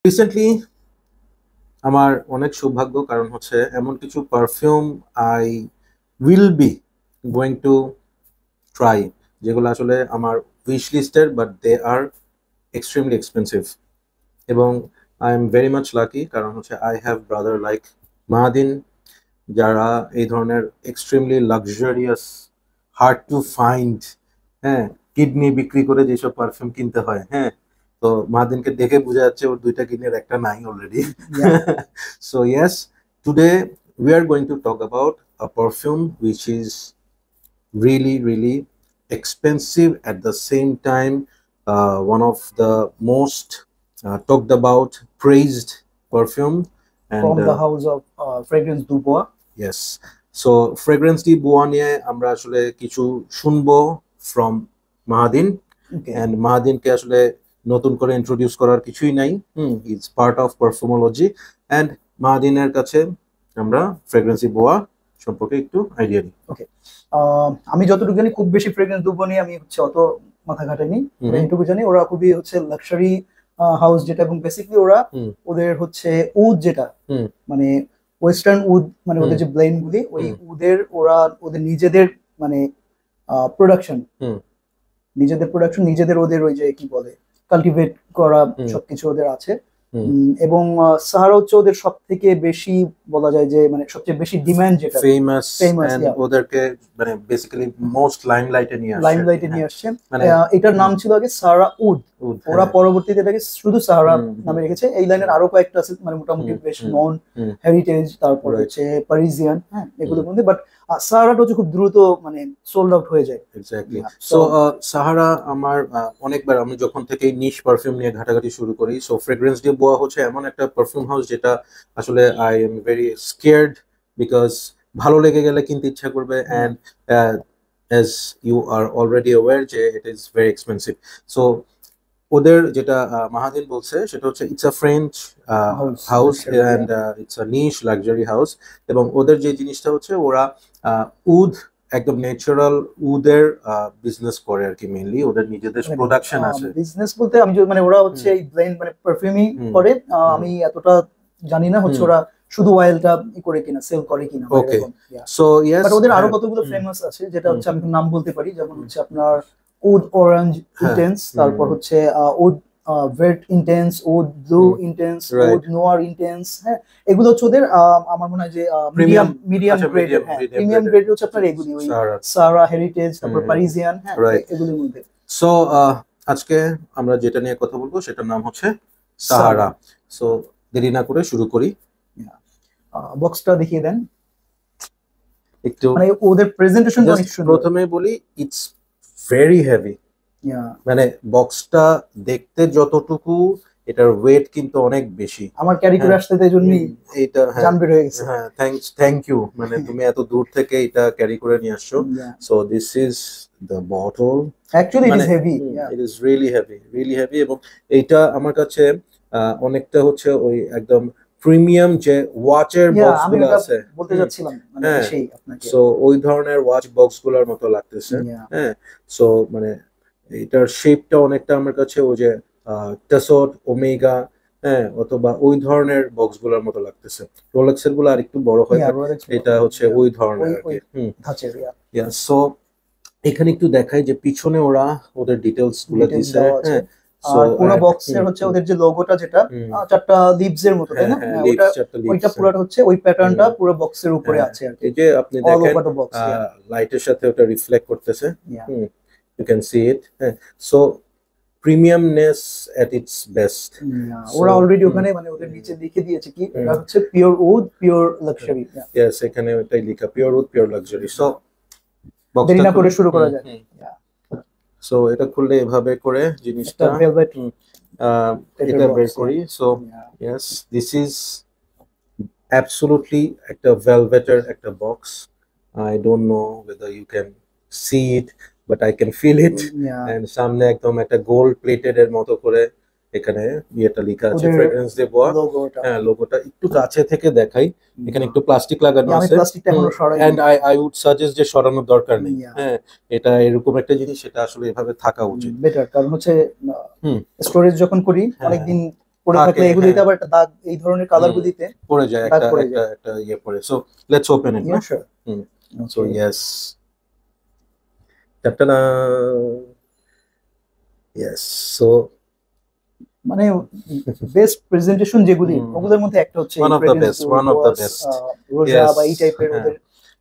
Recently আমার অনেক সৌভাগ্য, কারণ হচ্ছে এমন কিছু perfume I will be going to try, যেগুলো আসলে আমার উইশ লিস্টের, but they are extremely expensive. এবং I am very much lucky, কারণ হচ্ছে I have brother like Mahadin, যারা এই ধরনের extremely luxurious, hard to find, হ্যাঁ, কিডনি বিক্রি করে যেসব পারফিউম কিনতে হয়, হ্যাঁ, তো মাহাদিনকে দেখে বোঝা যাচ্ছে ওর দুইটা কিডনির একটা নাই already. So yes, today we are going to talk about a perfume which is really expensive, at the same time one of the most talked about, praised perfume, and from the house of Fragrance du Bois. yes, so Fragrance du Bois নিয়ে আমরা আসলে কিছু শুনবো from মাহাদিন। Okay. and মাহাদিনকে আসলে নতুন করে introduce করার কিছুই নাই, ইটস পার্ট অফ পারফিউমোলজি। and মাহাদিনের কাছে আমরা ফ্রেগ্রেন্স ডু বোয়া সম্পর্কে একটু আইডিয়া নিই। ওকে, আমি যতটুকু জানি, খুব বেশি ফ্রেগ্রেন্স দু Bois নিয়ে আমি অত মাথা ঘাটাইনি। এইটুকু জানি ওরা খুবই লাক্সারি হাউস যেটা, এবং বেসিক্যালি ওরা ওদের উড যেটা, মানে ওয়েস্টার্ন উড, মানে ওদের যে ব্লেন্ড গুলি, ওই উদের ওদের নিজেদের প্রোডাকশন, নিজেদের ওদের ওই যে কি বলে কাল্টিভেট করা সবকিছু ওদের আছে। এবং সাহারা হচ্ছে ওদের সব থেকে বেশি বলা যায় যে সবচেয়ে বেশি ডিমান্ড, যেটা ফেমাস, এন্ড ওদেরকে বেসিক্যালি মোস্ট লাইমলাইটে নিয়ে আসছে। এটার নাম ছিল আগে সাহারা উড, ওরা পরবর্তীতে এটাকে শুধু সাহারা নামে রেখেছে। এই লাইনের আরো কয়েকটা আছে, মোটামুটি বেশ নন, হেরিটেজ, তারপর পারিজিয়ান, হ্যাঁ, এগুলোর মধ্যে। বাট সাহারাটা খুব দ্রুত সোল্ড আউট হয়ে যায়। এক্স্যাক্টলি। সো সাহারা আমার অনেকবার, আমি যখন থেকে নিশ পারফিউম নিয়ে ঘাটাঘাটি শুরু করি, সো ফ্রেগ্রেন্স ডু বোয়া হচ্ছে এমন একটা পারফিউম হাউস যেটা আসলে I am very scared, because ভালো লেগে গেলে কিনতে ইচ্ছা করবে, and as you are already aware যে it is very expensive. So ওদের যেটা মাহাদিন বলছে সেটা হচ্ছে it's a French house, and it's a niche luxury house. এবং ওদের যে জিনিসটা হচ্ছে, ওরা উড, একদম ন্যাচারাল উদের বিজনেস করে আর কি। মেইনলি ওদের নিজেদের প্রোডাকশন আছে। বিজনেস বলতে আমি ওরা এই ব্লেন্ড পারফিউমিং করে, আমি এতটা জানি না ওরা শুধু অয়েলটা করে কিনা সেল করে কিনা। ওকে, সো ইয়েস, বাট ওদের আরো কতগুলো ফেমাস আছে, যেটা আমি নাম বলতে পারি, যেমন আপনার উড অরেঞ্জ ইন্টেন্স, তারপর উড ভেট intense, oud blue intense, oud noir intense. হ্যাঁ, এগুলো ওদের আমার মনে হয় যে মিডিয়াম গ্রেড, প্রিমিয়াম গ্রেড আপনার এগুলি, ওই সাহারা, হেরিটেজ, তারপর পারিজিয়ান, হ্যাঁ, এগুলোর মধ্যে। সো আজকে আমরা যেটা নিয়ে কথা বলবো সেটার নাম হচ্ছে সাহারা। সো দেরি না করে শুরু করি। বক্সটা দেখিয়ে দেন একটু, ওদের প্রেজেন্টেশন অনেক সুন্দর। প্রথমে বলি ইটস ভেরি হেভি, মানে বক্সটা দেখতে যতটুকু, এটার ওয়েট কিন্তু অনেক বেশি। আমার ক্যারি করে আসতে তাই জন্যই এটা জান বের হয়ে গেছে। হ্যাঁ, থ্যাংক ইউ, মানে তুমি এত দূর থেকে এটা ক্যারি করে নিয়ে আসছো। So this is the bottle, actually it is heavy, it is really heavy. এবং এইটা আমার কাছে অনেকটা ওই একদম প্রিমিয়াম যে ওয়াচের বক্সগুলো আছে, বলতে যাচ্ছিলাম, সেই আপনাকে সো ওই ধরনের ওয়াচ বক্সগুলোর মতো লাগতেছে। হ্যাঁ, সো এটার শেপটা অনেকটা আমার কাছে ওই যে টেসট, ওমেগা, হ্যাঁ, অথবা ওই ধরনের বক্সগুলোর মতো লাগতেছে। রোলেক্সের গুলো আর একটু বড় হয়, এটা ওই ধরনের আর কি। সো এখানে একটু দেখাই যে পিছনে ওরা ওদের ডিটেইলস গুলো দিয়েছে। হ্যাঁ, আর পুরো বক্সের ওদের যে লোগোটা, যেটা চারটা লিভস এর মতো, তাই না? ওইটা পুরোটা ওই প্যাটার্নটা পুরো বক্সের উপরে আছে আর কি। এই যে আপনি দেখেন লাইটের সাথে ওটা রিফ্লেক্ট করতেছে, you can see it. So premiumness at its best. ওরা অলরেডি ওখানে ওদের নিচে লিখে দিয়েছে কি, এটা হচ্ছে pure wood, pure luxury. Yes, এখানে ওটাই লেখা, pure wood, pure luxury. So দেরি না করে শুরু করা যায়। সো এটা খুললে এভাবে করে জিনিসটা এটা বের করি। So yes, this is absolutely একটা velveter একটা box. I don't know whether you can see it, but I can feel it. And সামনে একদম একটা গোল্ড প্লেটেড এর মতো করে এখানে ইয়েটা লেখা আছে, ফ্রেগ্রেন্স ডু বোয়া। হ্যাঁ, লোগোটা একটু কাছে থেকে দেখাই, এখানে একটু প্লাস্টিক লাগানো আছে, এন্ড আই উড সাজেস্ট যে সরানোর দরকার নেই। হ্যাঁ, এটা এরকম একটা জিনিস, সেটা আসলে এভাবে থাকা উচিত, বেটার। কারণ স্টোরেজ যখন করি অনেকদিন পড়ে থাকে, থাকলে এগুলিতে হ্যাঁ। আবার একটা দাগ, এই ধরনের কালার গুলিতে পড়ে যায়, দাগ একটা পড়ে একটা যায়। একটা ইয়ে পড়ে। সো লেটস ওপেন ইট না। Yeah, sure. So Okay. Yes, tata, yes. So মানে বেস্ট প্রেজেন্টেশন যেগুলি ওগুলোর মধ্যে একটা হচ্ছে এই one of the fragrance best, one of the Dooars, best. রোজা ইয়েস, বা এই টাইপের হ্যাঁ। ওদের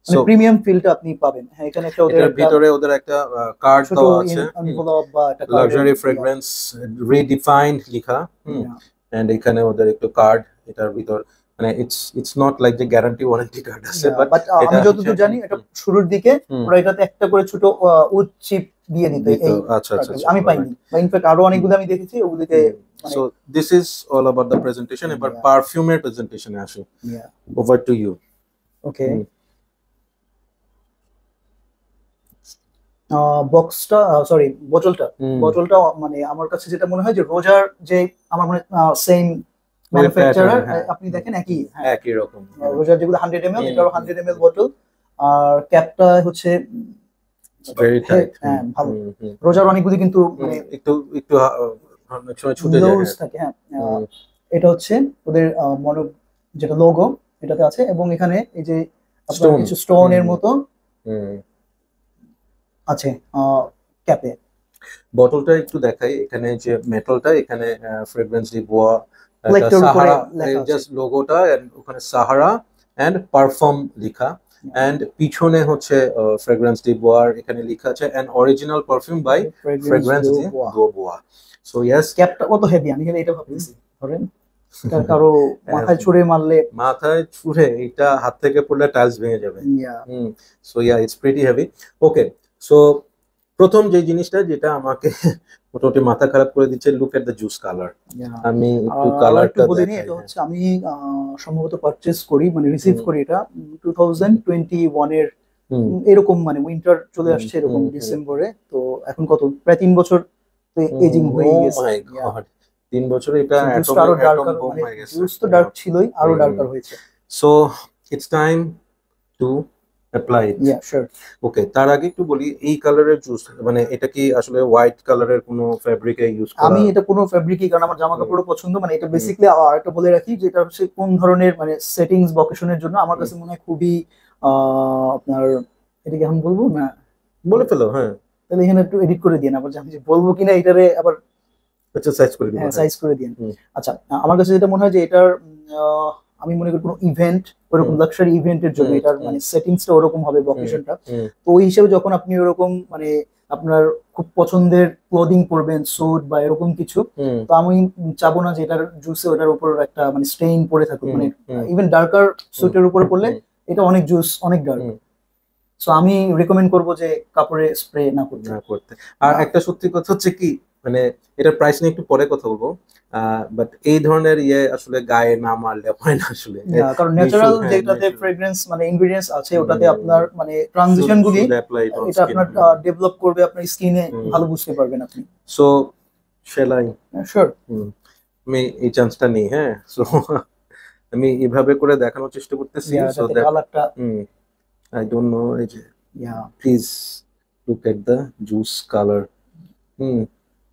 মানে সো প্রিমিয়াম ফিলটা আপনি পাবেন। হ্যাঁ, এখানে একটা ওদের এটার একটা ভিতরে ওদের একটা কার্ড ছোট দেওয়া আছে, এনভেলপ বা একটা কার্ডের, লাক্সারি ফ্রেগ্রেন্স রিডিফাইন্ড লেখা, এন্ড এখানে ওদের একটু কার্ড এটার ভিতর, মানে ইটস নট লাইক যে গ্যারান্টি ওয়ারেন্টি কার্ড আছে, বাট বাট এটা আমি যতদূর জানি এটা শুরুর দিকে ওরা এটাতে একটা করে ছোট উড চিপ দিয়ে দিত এই আচ্ছা আচ্ছা কার্ডটাতে। আমি পাইনি, বা ইনফ্যাক্ট আরো অনেকগুলো আমি দেখেছি ওগুলিতে মানে so this is all about the presentation. এবার Yeah. পারফিউমের প্রেজেন্টেশনে আসি, ওভার টু ইউ। ওকে, বক্সটা, সরি বোতলটা মানে আমার কাছে যেটা মনে হয় যে রোজার যে আমার মনে সেম ম্যানুফ্যাকচারার, হ্যাঁ। আপনি দেখেন একই, একই রকম, রোজার যেগুলো 100 ml, এটারও 100 ml বোতল, আর ক্যাপটা হচ্ছে ভেরি টাইট। হ্যাঁ ভালো। রোজার অনেকগুলি কিন্তু মানে একটু একটু অনেক সময় ছুটে যায়, লুজ থাকে। হ্যাঁ, এটা হচ্ছে ওদের মনো যেটা লোগো এটাতে আছে, এবং এখানে এই যে আপনার কিছু স্টোনের মতো আছে ক্যাপে। বটলটা একটু দেখাই, এখানে যে মেটালটা, এখানে ফ্রেগ্রেন্স ডি বোয়া, Reflector উপরে সাহারা, লেখা আছে। জাস্ট লোগোটা, এন্ড ওখানে সাহারা এন্ড পারফর্ম লেখা, এন্ড পিছনে হচ্ছে ফ্রেগ্রেন্স ডি বোয়ার এখানে লেখা আছে and original perfume by fragrance D Bois. So yes, ক্যাপটা কত হেভি, আমি এটা ভাবতেছি ধরেন কারো মাথায় ছুঁড়ে মারলে, মাথায় ছুঁড়ে এটা হাত থেকে পড়লে টাইলস ভেঙে যাবে। So yeah, it's pretty heavy. Okay, so প্রথম যে জিনিসটা যেটা আমাকে মোটামুটি মাথা খারাপ করে দিচ্ছে, look at the juice colour. আমি একটু কালারটা বলিনি, এটা হচ্ছে আমি সম্ভবত পারচেজ করি, মানে রিসিভ করি এটা 2021 এর এরকম, মানে উইন্টার চলে আসছে এরকম ডিসেম্বরে। তো এখন কত, প্রায় 3 বছর এজিং হয়ে গেছে। 3 বছরে এটা আরো ডার্কার, মানে জুস তো ডার্ক ছিলই, আরো ডার্কার হয়েছে। So it's time to apply it. Sure. Okay, তার আগে একটু বলি, এই কালারের জুস মানে এটা কি আসলে হোয়াইট কালারের কোনো ফ্যাব্রিকে ইউজ করা? আমি এটা কোনো ফ্যাব্রিকই, কারণ আমার জামা কাপড়ও পছন্দ, মানে এটা বেসিক্যালি আরেকটা বলে রাখি যে এটা হচ্ছে কোন ধরনের মানে সেটিংস বা অকেশনের জন্য আমার কাছে মনে হয় খুবই আপনার, এটাকে এখন বলবো না, বলে ফেলো। হ্যাঁ, তাহলে এখানে একটু এডিট করে দিন, আবার আমি যে বলবো কিনা এটারে আবার আচ্ছা সাইজ করে দিন। হ্যাঁ, সাইজ করে দিন। আচ্ছা, আমার কাছে যেটা মনে হয় যে এটার আমি মনে করি কোনো ইভেন্ট, ওরকম লাক্সারি ইভেন্টের জন্য এটার মানে সেটিংসটা ওরকম হবে, অকেশনটা। তো ওই হিসেবে যখন আপনি ওরকম মানে আপনার খুব পছন্দের ক্লোদিং পরবেন, স্যুট বা এরকম কিছু, তো আমি চাবো না যে এটার জুসে ওটার উপর একটা মানে স্টেইন পড়ে থাকুক, মানে ইভেন ডার্কার স্যুটের উপরে পড়লে এটা অনেক জুস, অনেক ডার্ক। সো আমি রেকমেন্ড করবো যে কাপড়ে স্প্রে না করতে। আর একটা সত্যি কথা হচ্ছে কি, মানে এটার প্রাইস নিয়ে একটু পরে কথা বলবো, বাট এই ধরনের ইয়ে আসলে গায়ে না মারলে হয় না আসলে, কারণ ন্যাচারাল যেটাতে ফ্রেগ্রেন্স মানে ইনগ্রেডিয়েন্টস আছে ওটাতে আপনার মানে ট্রানজিশন গুলি এটা আপনার ডেভেলপ করবে, আপনার স্কিনে ভালো বুঝতে পারবেন আপনি। So shall I? শিওর, আমি এই চান্সটা নিই। হ্যাঁ, সো আমি এভাবে করে দেখানোর চেষ্টা করতেছি, সো দ্যাট কালারটা I don't know. Please look at the juice color.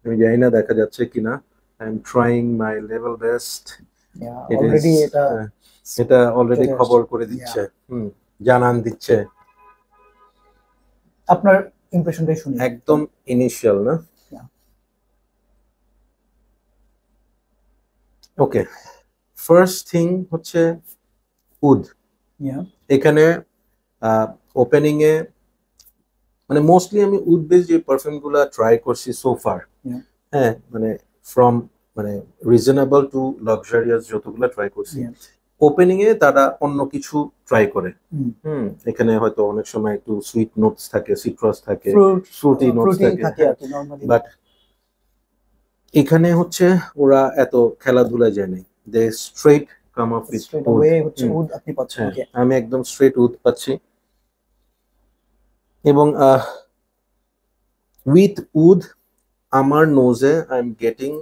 আমি জানি না দেখা যাচ্ছে কিনা। I am trying my level best. Already এটা অলরেডি খবর করে দিচ্ছে, জানান দিচ্ছে। আপনার ইমপ্রেশনটাই শুনি। একদম ইনিশিয়াল না? ওকে, ফার্স্ট থিং হচ্ছে উড। এখানে ওপেনিং এ মানে মোস্টলি আমি উড বেস যে পারফিউম গুলা ট্রাই করছি সোফার, হ্যাঁ, মানে ফ্রম মানে রিজনেবল টু লাক্সারিয়াস যতগুলা ট্রাই করছি, ওপেনিং এ তারা অন্য কিছু ট্রাই করে। এখানে হয়তো অনেক সময় একটু সুইট নোটস থাকে, সিট্রাস থাকে, ফ্রুটি নোটস থাকে, বাট এখানে হচ্ছে ওরা এত খেলাধুলা যায় নাই, they straight come up with oud. আপনি পাচ্ছেন, আমি একদম স্ট্রেট উড পাচ্ছি, এবং উইথ উড আমার নোজে I am getting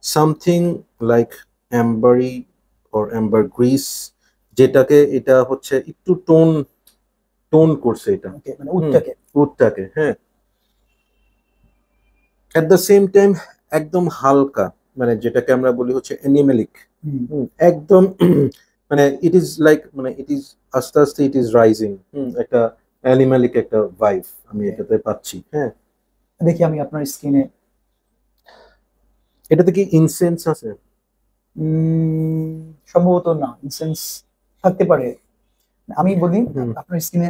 something like ambery or ambergris, যেটাকে এটা হচ্ছে একটু টোন করছে এটা, মানে উডটাকে। হ্যাঁ, এট দ্য সেম টাইম একদম হালকা, মানে যেটাকে আমরা বলি হচ্ছে অ্যানিমেলিক, একদম মানে ইট ইজ লাইক মানে ইট ইজ আস্তে আস্তে ইট ইজ রাইজিং, একটা অ্যানিমেলিক একটা ভাইব আমি এটাতে পাচ্ছি। হ্যাঁ, দেখি আমি আপনার স্কিনে, এটাতে কি ইনসেন্স আছে? সম্ভবত না, ইনসেন্স থাকতে পারে। আমি বলি আপনার স্কিনে,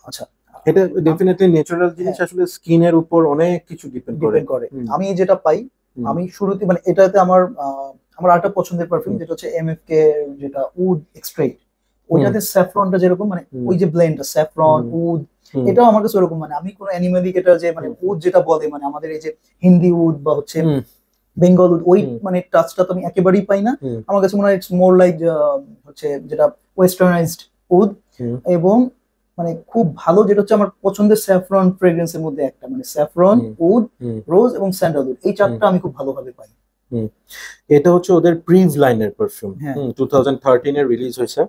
আচ্ছা, এটা ডেফিনেটলি ন্যাচারাল জিনিস, আসলে স্কিনের উপর অনেক কিছু ডিপেন্ড করে। আমি যেটা পাই, আমি শুরুতে মানে এটাতে আমার আমার আরেকটা পছন্দের পারফিউম যেটা হচ্ছে এমএফকে, যেটা উড এক্সট্রেক্ট, ওইটাতে স্যাফরনটা যেরকম মানে ওই যে ব্লেন্ডটা স্যাফরন উড, এটাও আমার কাছে ওরকম, মানে আমি কোনো অ্যানিমালিক এটা যে মানে উড যেটা বলে মানে আমাদের এই যে হিন্দি উড বা হচ্ছে বেঙ্গল উড, ওই মানে টাচটা তো আমি একেবারেই পাই না। আমার কাছে মনে হয় ইটস মোর লাইক হচ্ছে যেটা ওয়েস্টার্নাইজড উড, এবং মানে খুব ভালো যেটা হচ্ছে আমার পছন্দের স্যাফরন ফ্রেগ্রেন্স এর মধ্যে একটা, মানে স্যাফরন উড রোজ এবং স্যান্ডালউড, এই চারটা আমি খুব ভালোভাবে পাই। এটা হচ্ছে ওদের প্রিভ লাইনের পারফিউম, 2013 এর রিলিজ হয়েছে।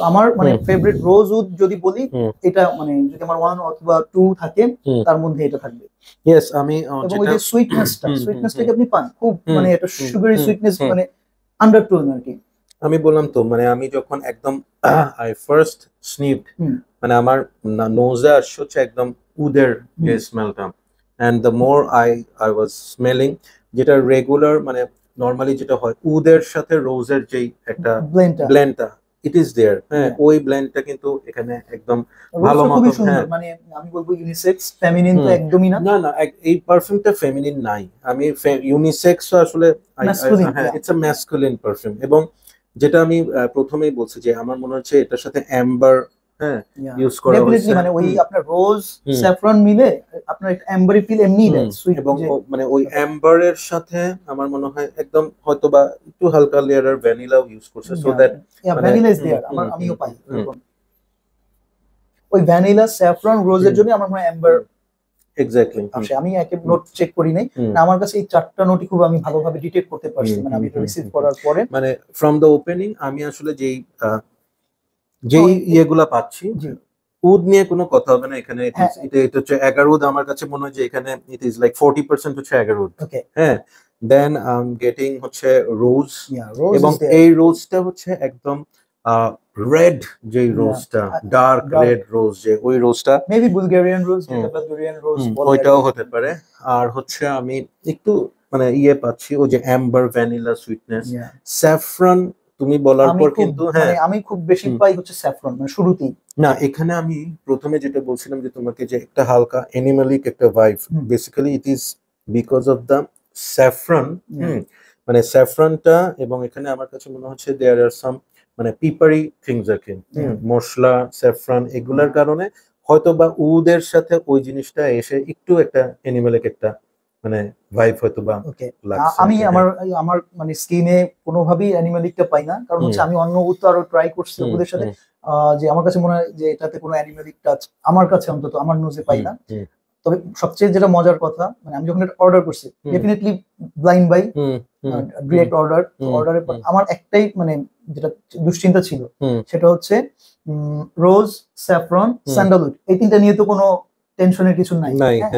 আমার মানে ফেভারিট রোজ উড যদি বলি, এটা মানে যদি আমার 1 অথবা 2 থাকে তার মধ্যে এটা থাকবে। ইয়েস, আমি এবং ওই যে সুইটনেসটাকে আপনি পান খুব, মানে একটা সুগারি সুইটনেস, মানে আন্ডারটোন আর কি। আমি বললাম তো মানে আমি যখন একদম আই ফার্স্ট স্নিফড, মানে আমার নোজে আসছে হচ্ছে একদম উদের যে স্মেলটা, and the more I was smelling, যেটা রেগুলার মানে নরমালি যেটা হয় উদের সাথে রোজের যেই একটা ব্লেন্ডটা ইট ইজ দেয়ার, হ্যাঁ ওই ব্লেন্ডটা কিন্তু এখানে একদম ভালো মতো। হ্যাঁ, মানে আমি বলবো ইউনিসেক্স, ফেমিনিন তো একদমই না। না এই পারফিউমটা ফেমিনিন নাই, আমি ইউনিসেক্স আসলে হ্যাঁ ইটস আ ম্যাসকুলিন পারফিউম। এবং যেটা আমি প্রথমেই বলছি যে আমার মনে হচ্ছে এটার সাথে অ্যাম্বার ইউজ করা হয়েছে, মানে ওই আপনার রোজ স্যাফরন মিলে আপনার একটা অ্যাম্বারি ফিল এমনি দেয়, এবং মানে ওই অ্যাম্বারের সাথে আমার মনে হয় একদম হয়তোবা একটু হালকা লেয়ারের ভ্যানিলাও ইউজ করছে, so that vanilla is there, আমিও পাই ওই ভ্যানিলা স্যাফরন রোজের জন্য আমার মনে হয় অ্যাম্বার এক্স্যাক্টলি আসে। আমি একে নোট চেক করি নাই, আমার কাছে এই চারটা নোটই খুব আমি ভালোভাবে ডিটেক্ট করতে পারছি, মানে আমি এটা রিসিভ করার পরে, মানে ফ্রম দ্য ওপেনিং আমি আসলে যেই ইয়েগুলা পাচ্ছি, উড নিয়ে কোনো কথা হবে না এখানে। এটা হচ্ছে এগারোদ, আমার কাছে মনে হয় যে এখানে ইট ইজ লাইক 40% হচ্ছে এগারোদ। হ্যাঁ, দেন আই এম গেটিং হচ্ছে রোজ, এবং এই রোজটা হচ্ছে একদম রেড, যে রোজটা ডার্ক রেড রোজ, যে ওই রোজটা মেবি বুলগেরিয়ান রোজ, বুলগেরিয়ান রোজ ওইটাও হতে পারে। আর হচ্ছে আমি একটু মানে ইয়ে পাচ্ছি ওই যে অ্যাম্বার ভ্যানিলা সুইটনেস, স্যাফরন তুমি বলার পর কিন্তু হ্যাঁ আমি খুব বেশি পাই হচ্ছে স্যাফরন, মানে শুরুতেই না। এখানে আমি প্রথমে যেটা বলছিলাম যে তোমাকে যে একটা হালকা অ্যানিমালিক একটা vibe, basically it is because of the saffron, মানে স্যাফরনটা, এবং এখানে আমার কাছে মনে হচ্ছে দেয়ার আর সাম মানে পিপারি থিংস আর কি, মশলা স্যাফরন এগুলার কারণে হয়তো বা উদের সাথে ওই জিনিসটা এসে একটু একটা অ্যানিমালিক একটা মানে ভাইব হয়তো বা লাগছে। আমি আমার মানে স্কিনে কোনোভাবেই অ্যানিমালিকটা পাই না, কারণ হচ্ছে আমি অন্য উদ তো আরো ট্রাই করছি ওদের সাথে, যে আমার কাছে মনে হয় যে এটাতে কোনো অ্যানিমালিক টাচ আমার কাছে অন্তত আমার নোজে পাই না। তবে সবচেয়ে যেটা মজার কথা, মানে আমি যখন এটা অর্ডার করছি ডেফিনেটলি ব্লাইন্ড বাই, ডিরেক্ট অর্ডারের পর আমার একটাই মানে যেটা দুশ্চিন্তা ছিল সেটা হচ্ছে রোজ, স্যাফরন, স্যান্ডালউড, এই তিনটা নিয়ে তো কোনো টেনশনের কিছু নাই।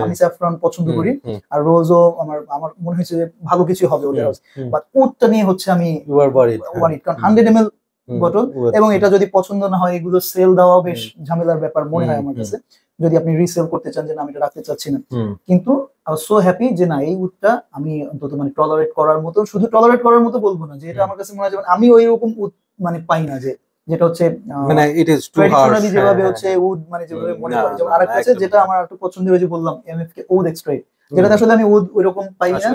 আমি স্যাফরন পছন্দ করি, আর রোজও আমার মনে হয়েছে যে ভালো কিছু হবে ওদের, বাট উডটা নিয়ে হচ্ছে আমি ওয়ারিড, কারণ 100 ml বটল, এবং এটা যদি পছন্দ না হয় এগুলো সেল দেওয়া বেশ ঝামেলার ব্যাপার মনে হয় আমার কাছে, যদি আপনি রিসেল করতে চান যে আমি এটা রাখতে চাচ্ছি না। কিন্তু আই সো হ্যাপি যে না, এই উডটা আমি অন্তত মানে টলারেট করার মতো, শুধু টলারেট করার মতো বলবো না, যে এটা আমার কাছে মনে হয় আমি ওই রকম উড মানে পাই না, যে যেটা হচ্ছে মানে ইট ইজ টু ট্র্যাডিশনালি যেভাবে হচ্ছে উড মানে যেভাবে মনে করি। যেমন আরেকটা আছে যেটা আমার একটু পছন্দের হয়েছে বললাম, এমএফকে উড এক্সট্রেক্ট, যেটা আসলে আমি উড ওইরকম পাই না,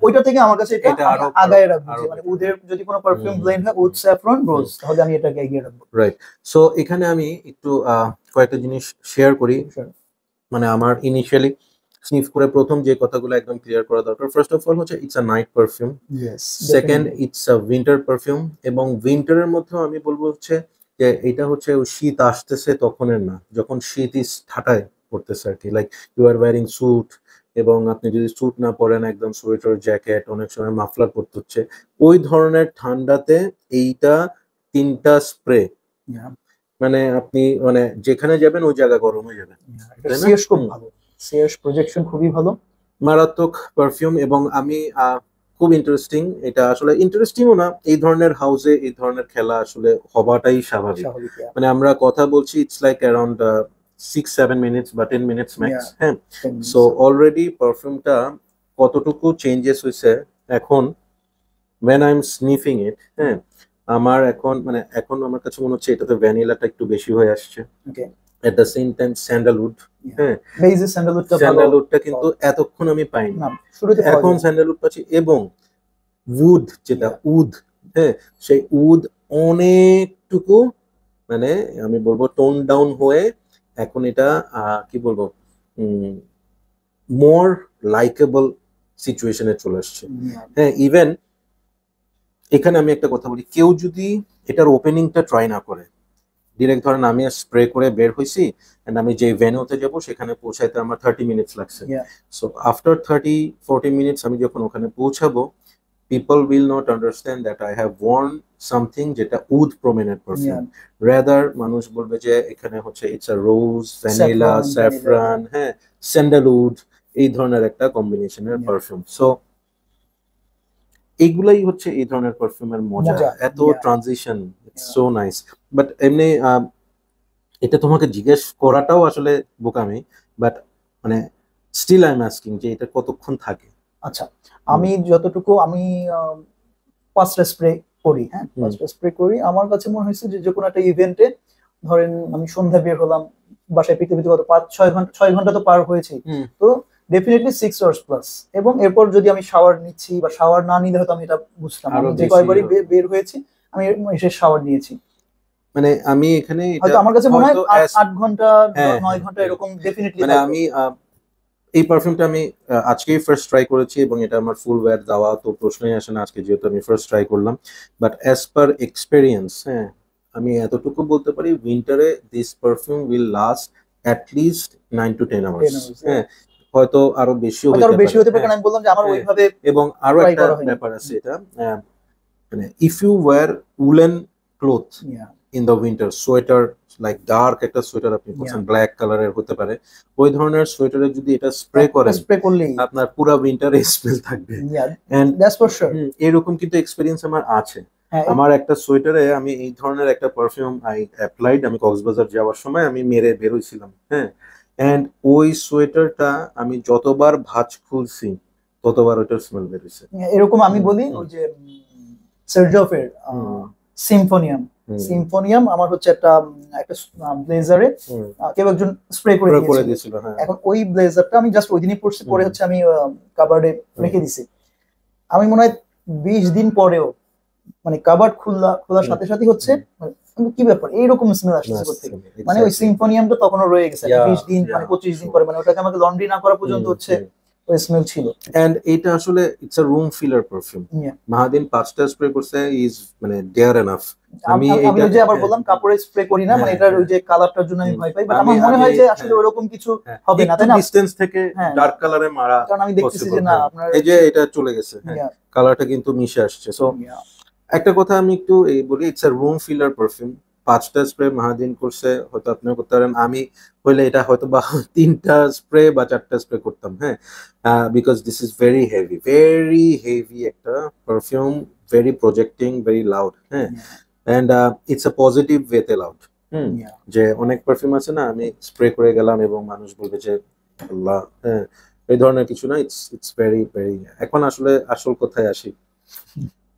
ওইটা থেকে আমার কাছে এটা আগায় রাখবো, মানে উদের যদি কোনো পারফিউম ব্লেন্ড হয় উড, স্যাফরন, রোজ, তাহলে আমি এটাকে এগিয়ে রাখবো। রাইট, সো এখানে আমি একটু কয়েকটা জিনিস শেয়ার করি। মানে আমার ইনিশিয়ালি স্নিফ করে প্রথম যে কথাগুলো একদম ক্লিয়ার করা দরকার, ফার্স্ট অফ অল হচ্ছে it's a night perfume, second it's a winter perfume, এবং উইন্টারের মধ্যেও আমি বলবো হচ্ছে যে এটা হচ্ছে শীত আসতেছে তখনের না, যখন শীত ঠাটায় পড়তেছে আর কি, like you are wearing suit, এবং আপনি যদি স্যুট না পরেন একদম সোয়েটার জ্যাকেট, অনেক সময় মাফলার পরতে হচ্ছে, ওই ধরনের ঠান্ডাতে এইটা 3টা স্প্রে, মানে আপনি মানে যেখানে যাবেন ওই জায়গা গরম হয়ে যাবে, খুব ভালো। সিয়াস প্রজেকশন খুবই ভালো। মারাত্মক পারফিউম। এবং আমি খুব ইন্টারেস্টিং, এটা আসলে ইন্টারেস্টিংও না, এই ধরনের হাউসে এই ধরনের খেলা আসলে হবাটাই স্বাভাবিক। স্বাভাবিক, yeah. মানে আমরা কথা বলছি, ইটস লাইক অ্যারাউন্ড 6-7 মিনিটস বা 10 মিনিটস ম্যাক্স। Yeah, হ্যাঁ, 10 minutes. সো অলরেডি পারফিউমটা কতটুকু চেঞ্জেস হয়েছে এখন when I'm sniffing it, হ্যাঁ, আমার এখন মানে এখন আমার কাছে মনে হচ্ছে এটাতে ভ্যানিলাটা একটু বেশি হয়ে আসছে। Okay. At the same time sandalwood, Yeah. হ্যাঁ, বেইজে স্যান্ডালউডটা ভালো। স্যান্ডালউডটা কিন্তু এতক্ষণ আমি পাইনি, না, শুরুতে পাওয়া এখন যায়। স্যান্ডালউড পাচ্ছি। এবং উড, যেটা Yeah. উড, হ্যাঁ, সেই উড অনেকটুকু মানে আমি বলবো টোন ডাউন হয়ে এখন এটা কি বলবো মোর লাইকেবল সিচুয়েশনে চলে আসছে। Yeah. হ্যাঁ, ইভেন এখানে আমি একটা কথা বলি, কেউ যদি এটার ওপেনিংটা ট্রাই না করে, ডিরেক্ট ধরেন আমি স্প্রে করে বের হয়েছি এন্ড আমি যে ভেন্যুতে যাব সেখানে পৌঁছাইতে আমার 30 মিনিটস লাগছে। Yeah. সো আফটার 30-40 মিনিটস আমি যখন ওখানে পৌঁছাবো, people will not understand that I have worn something যেটা উড প্রমিনেন্ট পারফিউম। রাদার মানুষ বলবে যে এখানে হচ্ছে it's a rose, vanilla, saffron, হ্যাঁ, স্যান্ডালউড, এই ধরনের একটা কম্বিনেশনের পারফিউম। সো এইগুলাই হচ্ছে এই ধরনের পারফিউমের মজা, এত transition, it's so nice. But এমনি এটা তোমাকে জিজ্ঞেস করাটাও আসলে বোকামি, বাট মানে স্টিল আই এম আস্কিং যে এটা কতক্ষণ থাকে। আচ্ছা, আমি যতটুকু আমি পাঁচটা স্প্রে করি, হ্যাঁ, পাঁচটা স্প্রে করি, আমার কাছে মনে হয়েছে যে কোনো একটা ইভেন্টে ধরেন আমি সন্ধ্যা বের হলাম, বাসায় পৃথিবীতে কত 5-6 ঘন্টা তো পার হয়েছে, তো ডেফিনেটলি 6 আওয়ার্স প্লাস। এবং এরপর যদি আমি শাওয়ার নিচ্ছি বা শাওয়ার না নিলে হয়তো আমি এটা বুঝতাম, আমি যে কয়বারই বের হয়েছি আমি এসে শাওয়ার নিয়েছি, মানে আমি এখানে হয়তো আমার কাছে মনে হয় 8 ঘন্টা 9 ঘন্টা এরকম ডেফিনেটলি। মানে আমি এই পারফিউমটা আমি আজকেই ফার্স্ট ট্রাই করেছি এবং এটা আমার ফুল ওয়্যার দেওয়া তো প্রশ্নই আসে না আজকে, যেহেতু আমি ফার্স্ট ট্রাই করলাম। বাট অ্যাজ পার এক্সপেরিয়েন্স, হ্যাঁ, আমি এতটুকু বলতে পারি উইন্টারে this perfume will last at least 9 to 10 hours. হ্যাঁ, হয়তো আরো বেশিও হতে পারে, কারণ আমি বললাম যে আমার ওইভাবে। এবং আরো একটা ব্যাপার আছে, এটা মানে if you wear woollen cloth in the winter, sweater like dark একটা সোয়েটার আপনি পরছেন, ব্ল্যাক কালারের হতে পারে, ওই ধরনের সোয়েটারে যদি এটা স্প্রে করেন, স্প্রে করলেই আপনার পুরো উইন্টারে স্মেল থাকবে। And that's for sure. এরকম কিন্তু এক্সপেরিয়েন্স আমার আছে। আমার একটা সোয়েটারে আমি এই ধরনের একটা পারফিউম আই অ্যাপ্লাইড, আমি কক্সবাজার যাওয়ার সময় আমি মেরে বের হইছিলাম, হ্যাঁ, এন্ড ওই সোয়েটারটা আমি যতবার ভাঁজ খুলছি ততবার ওইটার স্মেল বের হইছে। এরকম আমি বলি ওই যে সার্জফের সিম্ফোনিয়াম আমার হচ্ছে একটা ব্লেজারে কেউ একজন স্প্রে করে দিয়েছিল। এখন ওই ব্লেজারটা আমি জাস্ট ওই দিনই পরছি, পরে হচ্ছে আমি কাবার্ডে রেখে দিছি। আমি মনে হয় 20 দিন পরেও মানে কাবার্ড খোলার সাথে সাথে হচ্ছে কি ব্যাপার এইরকম স্মেল আসছে কোথা থেকে, মানে ওই সিম্ফোনিয়ামটা তখনও রয়ে গেছে 20 দিন মানে 25 দিন পরে, মানে ওটাকে আমাকে লন্ড্রি না করা পর্যন্ত হচ্ছে ওই স্মেল ছিল। এন্ড এটা আসলে it's a room filler perfume. Mahadin 5টা স্প্রে করছে, ইজ মানে দেয়ার এনাফ। আমি যে আবার বললাম কাপড়ে স্প্রে করি না, মানে এটার ওই যে কালারটার জন্য আমি ভয় পাই, বাট আমার মনে হয় যে আসলে ওরকম কিছু হবে না, তাই না? ডিসটেন্স থেকে ডার্ক কালারে মারা, কারণ আমি দেখতেছি যে না আপনার এই যে এটা চলে গেছে, কালারটা কিন্তু মিশে আসছে। সো একটা কথা আমি একটু এই বলি, it's a room filler perfume. 5টা স্প্রে মাহাদিন করছে, হয়তো আপনিও করতে পারেন। আমি হইলে এটা হয়তো বা 3টা স্প্রে বা 4টা স্প্রে করতাম, হ্যাঁ, because this is very heavy একটা perfume, very projecting, very loud, হ্যাঁ, এন্ড ইটস আ পজিটিভ ওয়েতে লাউড। যে অনেক পারফিউম আছে না, আমি স্প্রে করে গেলাম এবং মানুষ বলবে যে আল্লাহ, হ্যাঁ, এই ধরনের কিছু না। It's very. এখন আসলে আসল কথায় আসি,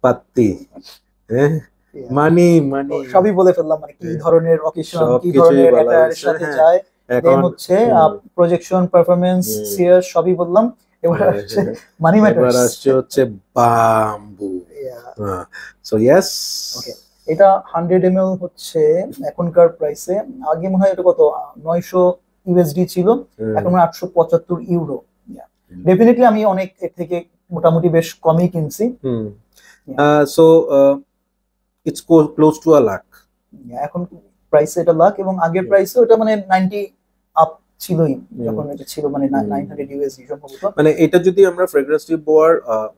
পাত্তি, হ্যাঁ, মানি সবই বলে ফেললাম, মানে কি ধরনের অকেশন, কি ধরনের অ্যাটায়ারের সাথে যায়, দেন হচ্ছে প্রজেকশন, পারফরম্যান্স, সিয়ার সবই বললাম। এবার হচ্ছে মানি ম্যাটারস, এবার আসছে হচ্ছে বাম্বু। সো ইয়েস, ওকে, এটা 100 ml হচ্ছে এখনকার প্রাইসে, আগে মনে হয় এটা কত 900 ইউএসডি ছিল, এখন 875 ইউরো। ডেফিনেটলি আমি অনেক এর থেকে মোটামুটি বেশ কমই কিনছি। So it's close to a lakh এখন প্রাইস, এটা লাখ, এবং আগের প্রাইসে ওটা মানে 90 আপ ছিলই যখন এটা ছিল মানে 900 ইউএসডি সম্ভবত। মানে এটা যদি আমরা ফ্রেগ্রেন্স টিপ বোয়ার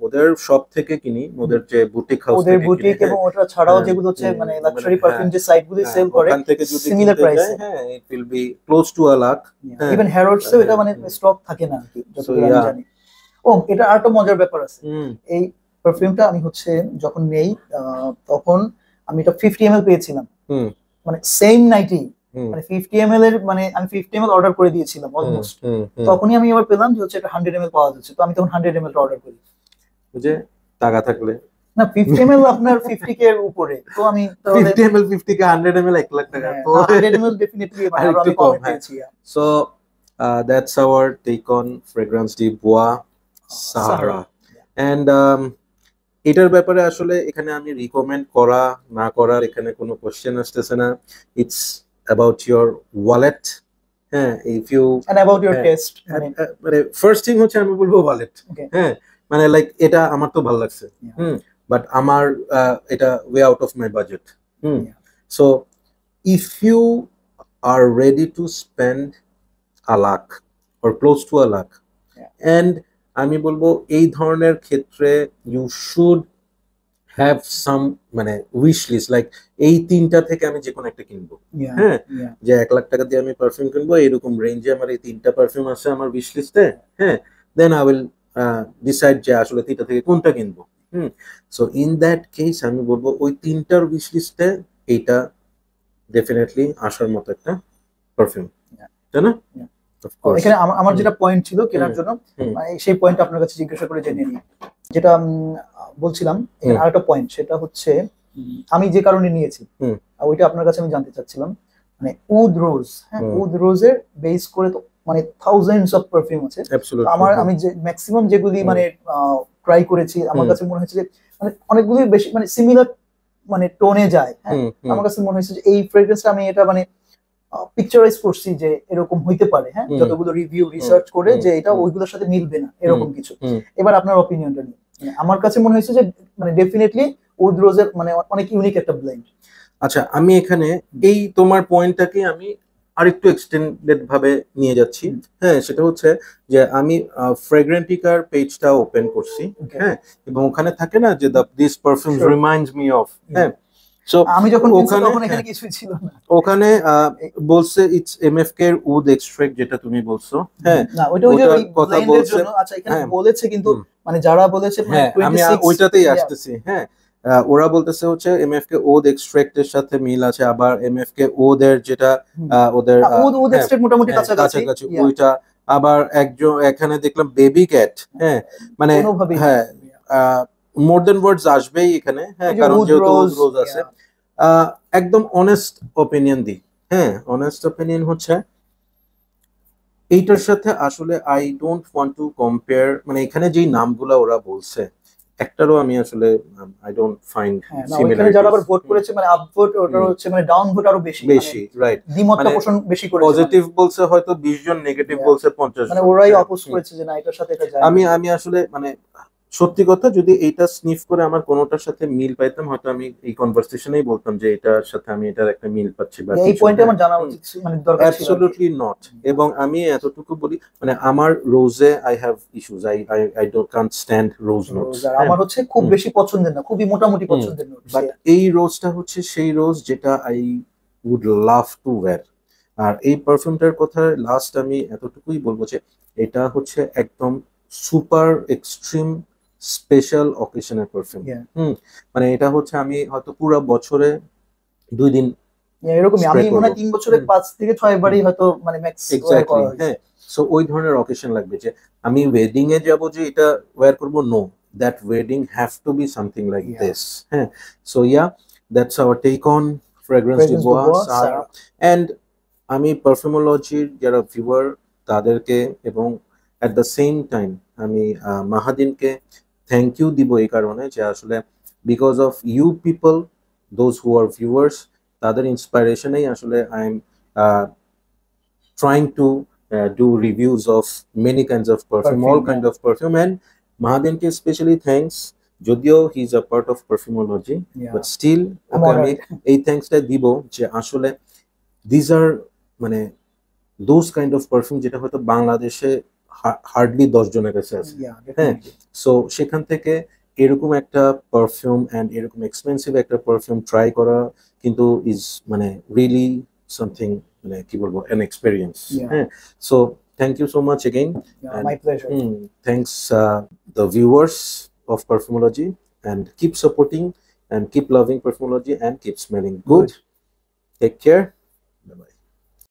ওদের শপ থেকে কিনি, ওদের যে বুটিক হাউস ওদের থেকে বুটিক কিনি, এবং ওটা ছাড়াও হ্যাঁ, যেগুলো হচ্ছে মানে মানে লাক্সারি হ্যাঁ, পারফিউম যে সাইটগুলো সেল করে ওখান থেকে যদি সিমিলার কিনতে প্রাইসে, যাই, হ্যাঁ, it will be close to a lakh. হ্যাঁ, ইভেন হ্যারোডস এটা মানে স্টক থাকে না আর কি সো যতদূর আমি ইয়া, জানি। ও এটা আরেকটা মজার ব্যাপার আছে, এই পারফিউমটা আমি হচ্ছে যখন নেই তখন আমি এটা 50 ml পেয়েছিলাম, মানে সেম নাইটেই, মানে 50 ml এর মানে আমি 50 ml অর্ডার করে দিয়েছিলাম অলমোস্ট, তখনই আমি আবার পেলাম যে হচ্ছে এটা 100 ml পাওয়া যাচ্ছে, তো আমি তখন 100 ml অর্ডার করি। যে টাকা থাকলে না 50 ml আপনার 50K এর উপরে, তো আমি তাহলে 50 ml 50 কে 100 ml 1 লাখ টাকা, তো 100 ml ডেফিনেটলি মানে আরো আরেকটু আমি কম, কমে হ্যাঁ। পেয়েছি। So that's our take on fragrance D বোয়া Sahara. And এটার ব্যাপারে আসলে এখানে আমি রিকমেন্ড করা না করার এখানে কোনো কোশ্চেন আসতেছে না। It's about your wallet. হ্যাঁ, if you and about your taste, মানে ফার্স্ট থিং হচ্ছে আমি বলবো ওয়ালেট। হ্যাঁ, মানে লাইক এটা আমার তো ভালো লাগছে, বাট আমার এটা way out of my budget. So if you are ready to spend a lakh or close to a lakh, and আমি বলবো এই ধরনের ক্ষেত্রে ইউ শুড হ্যাভ সাম মানে উইশ লিস্ট, লাইক এই তিনটা থেকে আমি যে কোনো একটা কিনবো। হ্যাঁ, যে 1 লাখ টাকা দিয়ে আমি পারফিউম কিনবো, এরকম রেঞ্জে আমার এই তিনটা পারফিউম আছে আমার উইশ লিস্টে। হ্যাঁ, দেন আই উইল ডিসাইড যে আসলে তিনটা থেকে কোনটা কিনবো। সো ইন দ্যাট কেস আমি বলবো ওই তিনটার উইশ লিস্টে এইটা ডেফিনেটলি আসার মতো একটা পারফিউম, তাই না? এখানে আমার যেটা পয়েন্ট ছিল কেনার জন্য, সেই পয়েন্ট আপনার কাছে জিজ্ঞাসা করে জেনে নিই। যেটা বলছিলাম এখানে আরেকটা পয়েন্ট, সেটা হচ্ছে আমি যে কারণে নিয়েছি ওইটা আপনার কাছে আমি জানতে চাচ্ছিলাম। মানে উড রোজ, হ্যাঁ, উড রোজের বেস করে তো মানে থাউজেন্ডস অফ পারফিউম আছে। আমার আমি যে ম্যাক্সিমাম যেগুলি মানে ট্রাই করেছি, আমার কাছে মনে হয়েছে যে মানে অনেকগুলি বেশি মানে সিমিলার মানে টোনে যায়। হ্যাঁ, আমার কাছে মনে হয়েছে যে এই ফ্রেগ্রেন্সটা আমি এটা মানে পিকচারাইজ করছি যে এরকম হইতে পারে, হ্যাঁ, যতগুলো রিভিউ রিসার্চ করে যে এটা ওইগুলোর সাথে মিলবে না এরকম কিছু। এবার আপনার অপিনিয়নটা নিয়ে, আমার কাছে মনে হয়েছে যে মানে ডেফিনেটলি উড রোজের মানে অনেক ইউনিক একটা ব্লেন্ড। আচ্ছা, আমি এখানে এই তোমার পয়েন্টটাকে আমি আরেকটু এক্সটেন্ডেড ভাবে নিয়ে যাচ্ছি। হ্যাঁ, সেটা হচ্ছে যে আমি ফ্রেগ্রেন্টিকার পেজটা ওপেন করছি, হ্যাঁ, এবং ওখানে থাকে না যে this perfume reminds me of, হ্যাঁ, সো আমি যখন তখন এখানে কিছুই ছিল না, ওখানে বলছে ইটস এমএফকে এর উড এক্সট্রাক্ট, যেটা তুমি বলছো। হ্যাঁ, না ওইটা ওই যে কথা বলছে। আচ্ছা, এখানে বলেছে কিন্তু মানে যারা বলেছে মানে 26 আমি ওইটাতেই আসতেছি। হ্যাঁ, ওরা বলতেছে হচ্ছে এমএফকে ওদ এক্সট্রাক্টের সাথে মিল আছে, আবার এমএফকে ওদের যেটা ওদের ওদ এক্সট্রাক্ট মোটামুটি কাছাকাছি ওইটা। আবার একজন এখানে দেখলাম বেবি ক্যাট। হ্যাঁ, মানে হ্যাঁ, মোর দেন ওয়ার্ডস আসবেই এখানে। হ্যাঁ, কারণ যেহেতু উড রোজ আছে। একদম অনেস্ট ওপিনিয়ন দিই। হ্যাঁ, অনেস্ট ওপিনিয়ন হচ্ছে এইটার সাথে আসলে I don't want to compare, মানে এখানে যেই নামগুলা ওরা বলছে একটারও আমি আসলে আই ডোন্ট ফাইন্ড সিমিলারিটি। যারা আবার ভোট করেছে মানে আপ ভোট, ওটা হচ্ছে মানে ডাউন ভোট আরো বেশি, রাইট, দ্বিমতটা পোষণ বেশি করেছে। পজিটিভ বলছে হয়তো 20 জন, নেগেটিভ বলছে 50 জন, মানে ওরাই অপোজ করেছে যে না এটার সাথে এটা যায়। আমি আসলে মানে সত্যি কথা, যদি এইটা স্নিফ করে আমার কোনোটার সাথে মিল পাইতাম, হয়তো আমি এই কনভারসেশনেই বলতাম যে এটার সাথে আমি এটার একটা মিল পাচ্ছি, বা এই পয়েন্টে আমার জানা উচিত মানে দরকার ছিল। Absolutely not. এবং আমি এতটুকু বলি, মানে আমার রোজে I have issues, I don't Kant stand rose notes. আমার হচ্ছে খুব বেশি পছন্দের না, খুবই মোটামুটি পছন্দের নোট, বাট এই রোজটা হচ্ছে সেই রোজ যেটা I would love to wear. আর এই পারফিউমটার কথা লাস্ট আমি এতটুকুই বলবো যে এটা হচ্ছে একদম সুপার এক্সট্রিম স্পেশাল অকেশনের পারফিউম। মানে এটা হচ্ছে আমি হয়তো পুরো বছরে 2 দিন এরকমই, আমি মনে হয় 3 বছরে 5 থেকে 6 বারই হয়তো মানে ম্যাক্স ওয়্যার করা হয়েছে। হ্যাঁ, সো ওই ধরনের অকেশন লাগবে যে আমি ওয়েডিং এ যাব যে এটা ওয়্যার করব, no, that wedding have to be something like this. হ্যাঁ, so yeah, that's our take on fragrance D বোয়া Sahara. And আমি পারফিউমোলজির যারা ভিউয়ার তাদেরকে এবং এট দ্য সেম টাইম আমি মাহাদিনকে থ্যাংক ইউ দিব এই কারণে যে আসলে because of you people, those who are viewers, তাদের ইন্সপাইরেশনেই আসলে I am trying to do reviews of many kinds of perfume, all kind of perfume. And মাহাদিনকে স্পেশালি থ্যাংকস, যদিও he is a part of perfumology, but still okay আমি এই থ্যাংকসটা দিব যে আসলে দিজ আর মানে দোজ কাইন্ড অফ পারফিউম যেটা হয়তো বাংলাদেশে হার্ডলি 10 জনের কাছে আছে। Yeah, হ্যাঁ, definitely. সো সেখান থেকে এরকম একটা পারফিউম অ্যান্ড এরকম এক্সপেন্সিভ একটা পারফিউম ট্রাই করা কিন্তু ইজ মানে রিয়েলি সামথিং, মানে কি বলবো, অ্যান এক্সপেরিয়েন্স। Yeah. হ্যাঁ, so thank you so much again. Yeah, my pleasure. Thanks the viewers of Perfumology, and keep supporting and keep loving Perfumology and keep smelling good. Take care.